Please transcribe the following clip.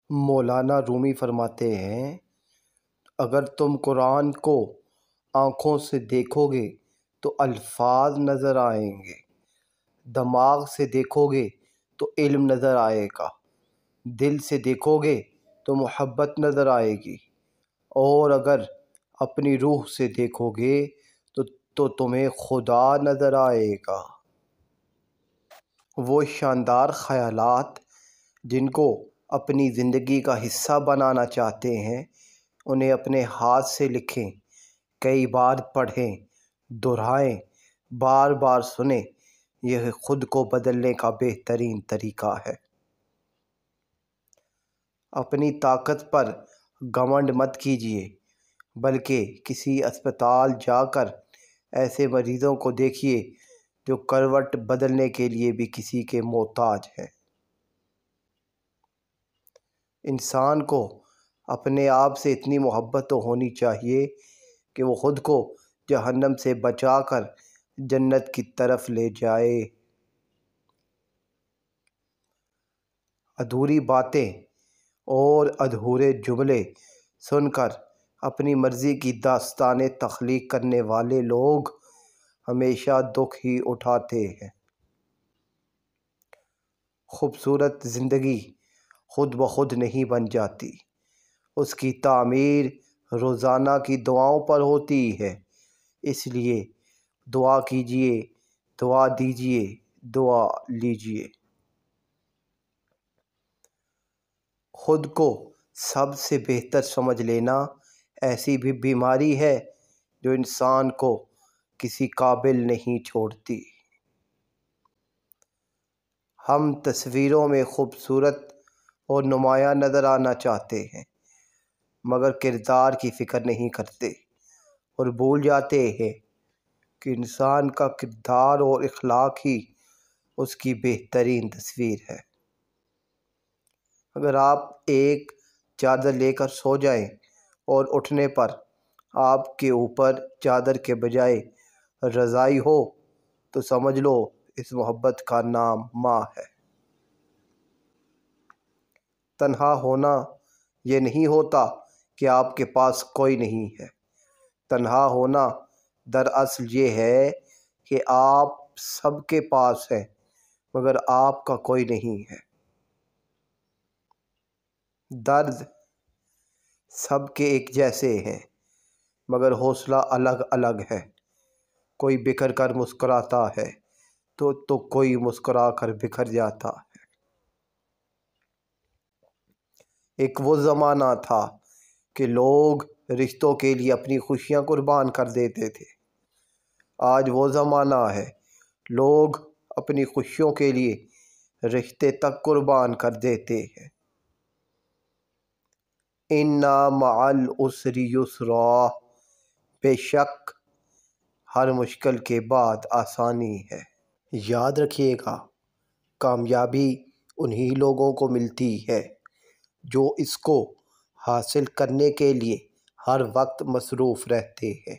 مولانا رومی فرماتے ہیں، اگر تم قرآن کو آنکھوں سے دیکھو گے تو الفاظ نظر آئیں گے، دماغ سے دیکھو گے تو علم نظر آئے گا، دل سے دیکھو گے تو محبت نظر آئے گی، اور اگر اپنی روح سے دیکھو گے تو تمہیں خدا نظر آئے گا۔ وہ شاندار خیالات جن کو اپنی زندگی کا حصہ بنانا چاہتے ہیں، انہیں اپنے ہاتھ سے لکھیں، کئی بار پڑھیں، دہرائیں، بار بار سنیں۔ یہ خود کو بدلنے کا بہترین طریقہ ہے۔ اپنی طاقت پر گھمنڈ مت کیجیے، بلکہ کسی اسپتال جا کر ایسے مریضوں کو دیکھیے جو کروٹ بدلنے کے لیے بھی کسی کے محتاج ہیں۔ انسان کو اپنے آپ سے اتنی محبت تو ہونی چاہیے کہ وہ خود کو جہنم سے بچا کر جنت کی طرف لے جائے۔ ادھوری باتیں اور ادھورے جملے سن کر اپنی مرضی کی داستانیں تخلیق کرنے والے لوگ ہمیشہ دکھ ہی اٹھاتے ہیں۔ خوبصورت زندگی خود بخود نہیں بن جاتی، اس کی تعمیر روزانہ کی دعاؤں پر ہوتی ہے۔ اس لیے دعا کیجیے، دعا دیجیے، دعا لیجیے۔ خود کو سب سے بہتر سمجھ لینا ایسی بھی بیماری ہے جو انسان کو کسی قابل نہیں چھوڑتی۔ ہم تصویروں میں خوبصورت اور نمایاں نظر آنا چاہتے ہیں، مگر کردار کی فکر نہیں کرتے اور بھول جاتے ہیں کہ انسان کا کردار اور اخلاق ہی اس کی بہترین تصویر ہے۔ اگر آپ ایک چادر لے کر سو جائیں اور اٹھنے پر آپ کے اوپر چادر کے بجائے رضائی ہو تو سمجھ لو اس محبت کا نام ماں ہے۔ تنہا ہونا یہ نہیں ہوتا کہ آپ کے پاس کوئی نہیں ہے، تنہا ہونا دراصل یہ ہے کہ آپ سب کے پاس ہیں مگر آپ کا کوئی نہیں ہے۔ درد سب کے ایک جیسے ہیں مگر حوصلہ الگ الگ ہے۔ کوئی بکھر کر مسکراتا ہے تو کوئی مسکرا کر بکھر جاتا ہے۔ ایک وہ زمانہ تھا کہ لوگ رشتوں کے لیے اپنی خوشیاں قربان کر دیتے تھے۔ آج وہ زمانہ ہے لوگ اپنی خوشیوں کے لیے رشتے تک قربان کر دیتے ہیں۔ اِنَّ مَعَ الْعُسْرِ یُسْرًا، بے شک ہر مشکل کے بعد آسانی ہے۔ یاد رکھیے گا، کامیابی انہی لوگوں کو ملتی ہے جو اس کو حاصل کرنے کے لیے ہر وقت مصروف رہتے ہیں۔